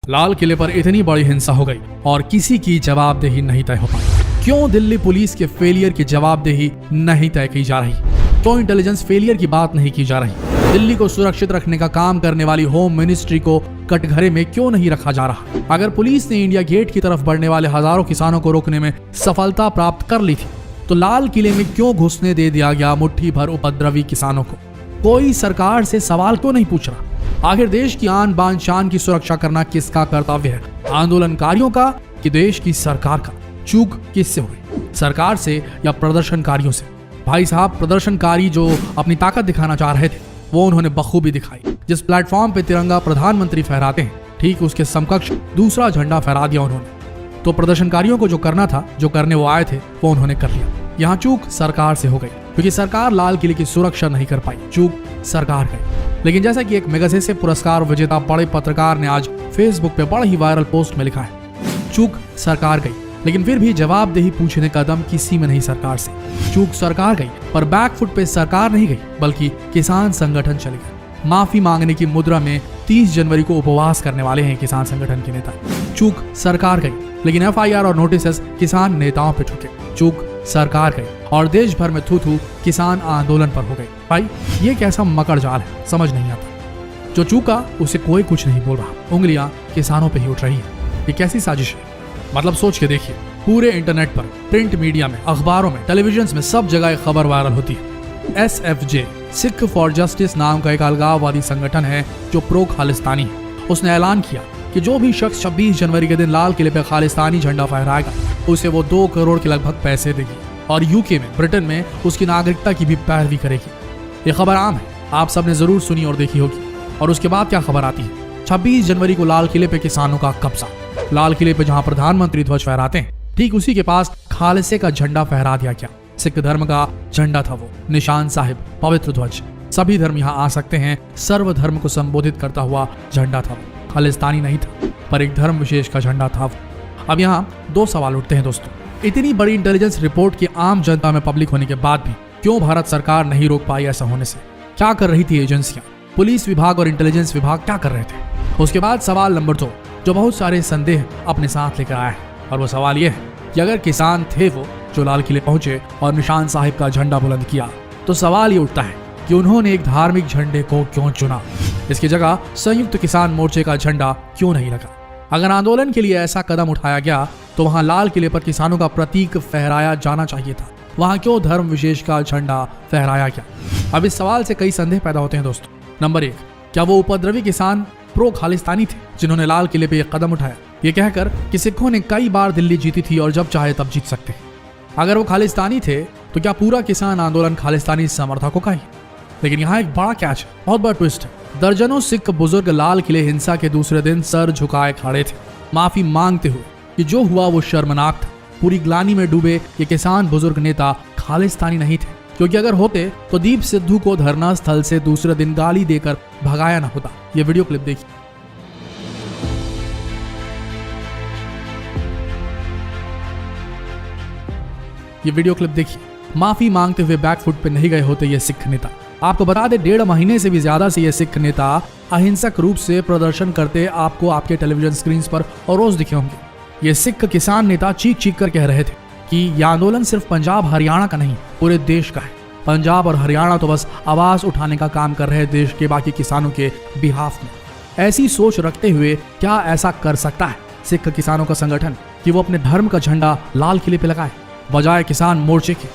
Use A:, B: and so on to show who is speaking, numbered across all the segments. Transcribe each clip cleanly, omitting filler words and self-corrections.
A: लाल किले पर इतनी बड़ी हिंसा हो गई और किसी की जवाबदेही नहीं तय हो पाई। क्यों दिल्ली पुलिस के फेलियर की जवाबदेही नहीं तय की जा रही? क्यों इंटेलिजेंस फेलियर की बात नहीं की जा रही? दिल्ली को सुरक्षित रखने का काम करने वाली होम मिनिस्ट्री को कटघरे में क्यों नहीं रखा जा रहा? अगर पुलिस ने इंडिया गेट की तरफ बढ़ने वाले हजारों किसानों को रोकने में सफलता प्राप्त कर ली थी, तो लाल किले में क्यों घुसने दे दिया गया मुट्ठी भर उपद्रवी किसानों को? कोई सरकार से सवाल क्यों नहीं पूछ रहा? आखिर देश की आन बान शान की सुरक्षा करना किसका कर्तव्य है? आंदोलनकारियों का कि देश की सरकार का? चूक किससे हुई, सरकार से या प्रदर्शनकारियों से? भाई साहब, प्रदर्शनकारी जो अपनी ताकत दिखाना चाह रहे थे वो उन्होंने बखूबी दिखाई। जिस प्लेटफॉर्म पे तिरंगा प्रधानमंत्री फहराते हैं, ठीक उसके समकक्ष दूसरा झंडा फहरा दिया उन्होंने। तो प्रदर्शनकारियों को जो करना था, जो करने वो आए थे, वो उन्होंने कर लिया। यहाँ चूक सरकार से हो गई क्योंकि सरकार लाल किले की सुरक्षा नहीं कर पाई। चूक सरकार गई। लेकिन जैसा कि एक मेगासेसे पुरस्कार विजेता बड़े पत्रकार ने आज फेसबुक पे बड़ा ही वायरल पोस्ट में लिखा है, चूक सरकार गई लेकिन फिर भी जवाबदेही पूछने का दम किसी में नहीं सरकार से। चूक सरकार गई पर बैकफुट पे सरकार नहीं गई बल्कि किसान संगठन चले गए। माफी मांगने की मुद्रा में 30 जनवरी को उपवास करने वाले हैं किसान संगठन के नेता। चूक सरकार गई लेकिन FIR और नोटिस किसान नेताओं पे ठुके। चूक सरकार गई और देश भर में थू किसान आंदोलन पर हो गए। भाई ये कैसा मकर जाल है, समझ नहीं आता। जो चूका उसे कोई कुछ नहीं बोल रहा, उंगलियां किसानों पे ही उठ रही है। ये कैसी साजिश है? मतलब सोच के देखिए, पूरे इंटरनेट पर, प्रिंट मीडिया में, अखबारों में, टेलीविजन में सब जगह एक खबर वायरल होती है। SFJ सिख फॉर जस्टिस नाम का एक अलगाववादी संगठन है जो प्रो खालिस्तानी है। उसने ऐलान किया कि जो भी शख्स 26 जनवरी के दिन लाल किले पर खालिस्तानी झंडा फहराएगा उसे वो 2 करोड़ के लगभग पैसे देगी और UK में, ब्रिटेन में उसकी नागरिकता की भी पैरवी करेगी। ये खबर आम है, आप सबने जरूर सुनी और देखी होगी। और उसके बाद क्या खबर आती है? 26 जनवरी को लाल किले पे किसानों का कब्जा। लाल किले पे जहां प्रधानमंत्री ध्वज फहराते हैं, ठीक उसी के पास खालसे का झंडा फहरा दिया गया। सिख धर्म का झंडा था वो, निशान साहिब, पवित्र ध्वज। सभी धर्म यहाँ आ सकते हैं, सर्वधर्म को संबोधित करता हुआ झंडा था वो। खालिस्तानी नहीं था पर एक धर्म विशेष का झंडा था वो। अब यहाँ 2 सवाल उठते हैं दोस्तों। इतनी बड़ी इंटेलिजेंस रिपोर्ट की आम जनता में पब्लिक होने के बाद भी क्यों भारत सरकार नहीं रोक पाई ऐसा होने से? क्या कर रही थी एजेंसियां? पुलिस विभाग और इंटेलिजेंस विभाग क्या कर रहे थे? उसके बाद सवाल नंबर 2 जो बहुत सारे संदेह अपने साथ लेकर आया है, और वो सवाल यह है कि अगर किसान थे वो जो लाल किले पहुंचे और निशान साहिब का झंडा बुलंद किया, तो सवाल ये उठता है कि उन्होंने एक धार्मिक झंडे को क्यों चुना? इसकी जगह संयुक्त किसान मोर्चे का झंडा क्यों नहीं लगा? अगर आंदोलन के लिए ऐसा कदम उठाया गया तो वहां लाल किले पर किसानों का प्रतीक फहराया जाना चाहिए था। वहां क्यों धर्म विशेष का झंडा फहराया गया? अब इस सवाल से कई संदेह पैदा होते हैं दोस्तों। नंबर 1, क्या वो उपद्रवी किसान प्रो खालिस्तानी थे जिन्होंने लाल किले पे एक कदम उठाया ये कहकर कि सिखों ने कई बार दिल्ली जीती थी और जब चाहे तब जीत सकते हैं? अगर वो खालिस्तानी थे तो क्या पूरा किसान आंदोलन खालिस्तानी समर्थकों का ही? लेकिन यहाँ एक बड़ा कैच है, बहुत बड़ा ट्विस्ट है। दर्जनों सिख बुजुर्ग लाल किले हिंसा के दूसरे दिन सर झुकाए खड़े थे, माफी मांगते हुए कि जो हुआ वो शर्मनाक था। पूरी ग्लानि में डूबे ये किसान बुजुर्ग नेता खालिस्तानी नहीं थे, क्योंकि अगर होते तो दीप सिद्धू को धरना स्थल से दूसरे दिन गाली देकर भगाया ना होता। ये वीडियो क्लिप देखिए। ये वीडियो क्लिप देखिए। माफी मांगते हुए बैकफुट पे नहीं गए होते ये सिख नेता। आपको बता दे, 1.5 महीने से भी ज्यादा से ये सिख नेता अहिंसक रूप से प्रदर्शन करते आपको आपके टेलीविजन स्क्रीन पर और रोज दिखे होंगे। ये सिख किसान नेता चीख चीख कर कह रहे थे कि यह आंदोलन सिर्फ पंजाब हरियाणा का नहीं, पूरे देश का है। पंजाब और हरियाणा तो बस आवाज उठाने का काम कर रहे देश के बाकी किसानों के बिहाफ में। ऐसी सोच रखते हुए क्या ऐसा कर सकता है सिख किसानों का संगठन कि वो अपने धर्म का झंडा लाल किले पे लगाए बजाय किसान मोर्चे के?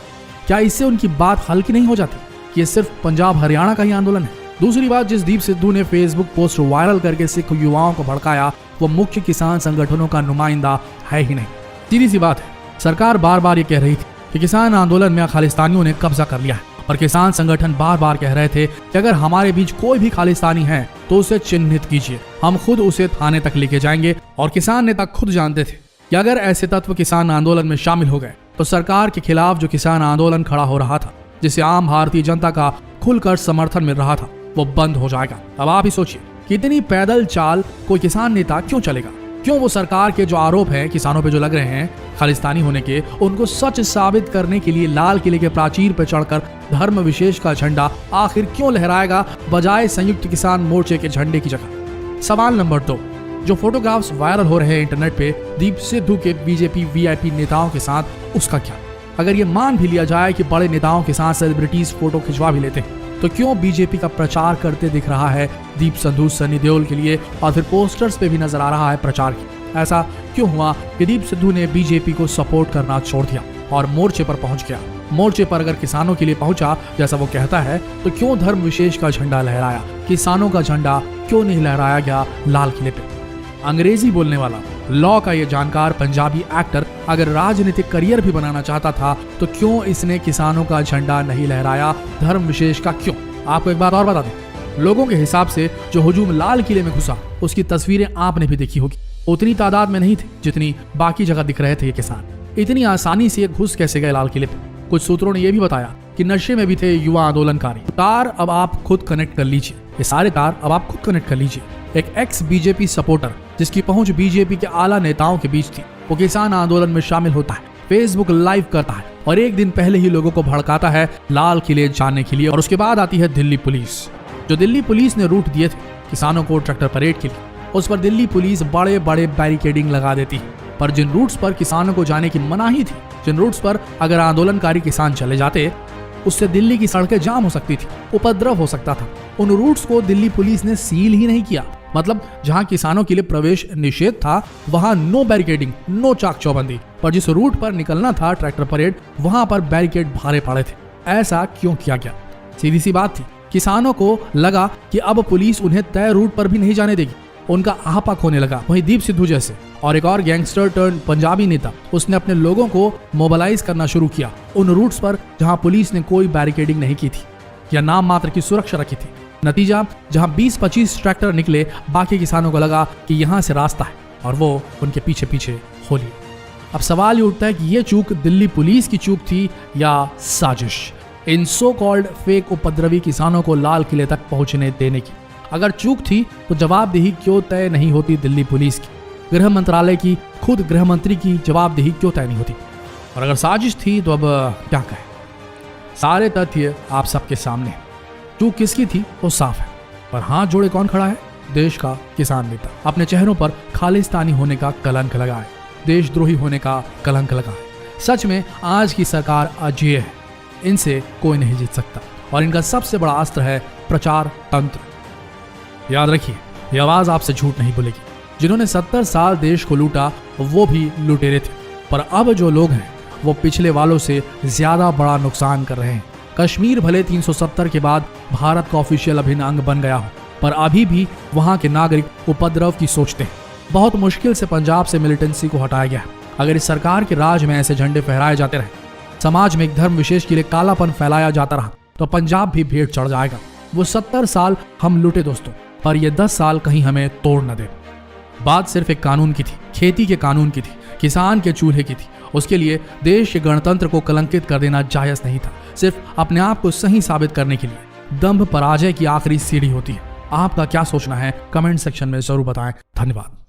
A: क्या इससे उनकी बात हल्की नहीं हो जाती कि ये सिर्फ पंजाब हरियाणा का ही आंदोलन है? दूसरी बात, जिस दीप सिद्धू ने फेसबुक पोस्ट वायरल करके सिख युवाओं को भड़काया वो मुख्य किसान संगठनों का नुमाइंदा है ही नहीं। सीधी सी बात है, सरकार बार बार ये कह रही थी कि किसान आंदोलन में खालिस्तानियों ने कब्जा कर लिया है, और किसान संगठन बार बार कह रहे थे कि अगर हमारे बीच कोई भी खालिस्तानी है तो उसे चिन्हित कीजिए, हम खुद उसे थाने तक लेके जाएंगे। और किसान नेता खुद जानते थे कि अगर ऐसे तत्व किसान आंदोलन में शामिल हो गए तो सरकार के खिलाफ जो किसान आंदोलन खड़ा हो रहा था, जिसे आम भारतीय जनता का खुलकर समर्थन मिल रहा था, वो बंद हो जाएगा। अब आप ही सोचिए कि इतनी पैदल चाल कोई किसान नेता क्यों चलेगा? क्यों वो सरकार के जो आरोप हैं किसानों पे जो लग रहे हैं खालिस्तानी होने के, उनको सच साबित करने के लिए लाल किले के प्राचीर पर चढ़कर धर्म विशेष का झंडा आखिर क्यों लहराएगा बजाय संयुक्त किसान मोर्चे के झंडे की जगह? सवाल नंबर 2, जो फोटोग्राफ्स वायरल हो रहे हैं इंटरनेट पे दीप सिद्धू के बीजेपी वीआईपी नेताओं के साथ, उसका क्या? अगर ये मान भी लिया जाए कि बड़े नेताओं के साथ सेलिब्रिटीज फोटो खिंचवा भी लेते हैं, तो क्यों बीजेपी का प्रचार करते दिख रहा है दीप सिद्धू सनी देओल के लिए, और फिर पोस्टर्स पे भी नजर आ रहा है प्रचार की? ऐसा क्यों हुआ कि दीप सिद्धू ने बीजेपी को सपोर्ट करना छोड़ दिया और मोर्चे पर पहुंच गया? मोर्चे पर अगर किसानों के लिए पहुंचा जैसा वो कहता है, तो क्यों धर्म विशेष का झंडा लहराया? किसानों का झंडा क्यों नहीं लहराया गया लाल किले पे? अंग्रेजी बोलने वाला, लॉ का ये जानकार पंजाबी एक्टर अगर राजनीतिक करियर भी बनाना चाहता था, तो क्यों इसने किसानों का झंडा नहीं लहराया? धर्म विशेष का क्यों? आपको एक बात और बता दें, लोगों के हिसाब से जो हुजूम लाल किले में घुसा, उसकी तस्वीरें आपने भी देखी होगी। उतनी तादाद में नहीं थी जितनी बाकी जगह दिख रहे थे ये किसान। इतनी आसानी से घुस कैसे गए लाल किले पे? कुछ सूत्रों ने यह भी बताया कि नशे में भी थे युवा आंदोलनकारी। तार अब आप खुद कनेक्ट कर लीजिए, ये सारे तार अब आप खुद कनेक्ट कर लीजिए। एक एक्स बीजेपी सपोर्टर जिसकी पहुंच बीजेपी के आला नेताओं के बीच थी, वो किसान आंदोलन में शामिल होता है, फेसबुक लाइव करता है और एक दिन पहले ही लोगों को भड़काता है लाल किले जाने के लिए। और उसके बाद आती है दिल्ली पुलिस। जो दिल्ली पुलिस ने रूट दिए थे किसानों को ट्रैक्टर परेड के लिए, उस पर दिल्ली पुलिस बड़े बड़े बैरिकेडिंग लगा देती है। पर जिन रूट्स पर किसानों को जाने की मनाही थी, जिन रूट्स पर अगर आंदोलनकारी किसान चले जाते, उससे दिल्ली की सड़कें जाम हो सकती थी, उपद्रव हो सकता था। उन रूट्स को दिल्ली पुलिस ने सील ही नहीं किया। मतलब जहां किसानों के लिए प्रवेश निषेध था, वहां नो बैरिकेडिंग, नो चाक चौबंदी। पर जिस रूट पर निकलना था ट्रैक्टर परेड, वहां पर बैरिकेड भारे पड़े थे। ऐसा क्यों किया गया? सीधी सी बात थी, किसानों को लगा कि अब पुलिस उन्हें तय रूट पर भी नहीं जाने देगी। उनका आपा खोने लगा। वहीं दीप सिद्धू जैसे और एक और गैंगस्टर टर्न पंजाबी नेता, उसने अपने लोगों को मोबिलाइज करना शुरू किया उन रूट्स पर जहां पुलिस ने कोई बैरिकेडिंग नहीं की थी या नाम मात्र की सुरक्षा रखी थी। नतीजा, जहां 20-25 ट्रैक्टर निकले, बाकी किसानों को लगा कि यहां से रास्ता है और वो उनके पीछे पीछे हो लिए। अब सवाल ये उठता है कि ये चूक दिल्ली पुलिस की चूक थी या साजिश इन सो कॉल्ड फेक उपद्रवी किसानों को लाल किले तक पहुंचने देने की? अगर चूक थी तो जवाबदेही क्यों तय नहीं होती दिल्ली पुलिस की? गृह मंत्रालय की, खुद गृह मंत्री की जवाबदेही क्यों तय नहीं होती? और अगर साजिश थी तो अब क्या कहें? सारे तथ्य आप सबके सामने। चूक किसकी थी वो साफ है, पर हाथ जोड़े कौन खड़ा है? देश का किसान नेता। अपने चेहरों पर खालिस्तानी होने का कलंक लगाए, देशद्रोही होने का कलंक लगाए। सच में आज की सरकार अजेय है, इनसे कोई नहीं जीत सकता और इनका सबसे बड़ा अस्त्र है प्रचार तंत्र। याद रखिए, ये आवाज आपसे झूठ नहीं बोलेगी। जिन्होंने 70 साल देश को लूटा, वो भी लुटेरे थे, पर अब जो लोग हैं वो पिछले वालों से ज्यादा बड़ा नुकसान कर रहे हैं। कश्मीर भले 370 के बाद भारत का ऑफिशियल अभिन्न अंग बन गया हो, पर अभी भी वहां के नागरिक उपद्रव की सोचते हैं। बहुत मुश्किल से पंजाब से मिलिटेंसी को हटाया गया। अगर इस सरकार के राज में ऐसे झंडे फहराए जाते रहे, समाज में एक धर्म विशेष के लिए कालापन फैलाया जाता रहा, तो पंजाब भी भेंट चढ़ जाएगा। वो 70 साल हम लूटे दोस्तों, पर ये 10 साल कहीं हमें तोड़ न दे। बात सिर्फ एक कानून की थी, खेती के कानून की थी, किसान के चूल्हे की थी। उसके लिए देश के गणतंत्र को कलंकित कर देना जायज नहीं था। सिर्फ अपने आप को सही साबित करने के लिए दंभ पराजय की आखिरी सीढ़ी होती है। आपका क्या सोचना है कमेंट सेक्शन में जरूर बताएं। धन्यवाद।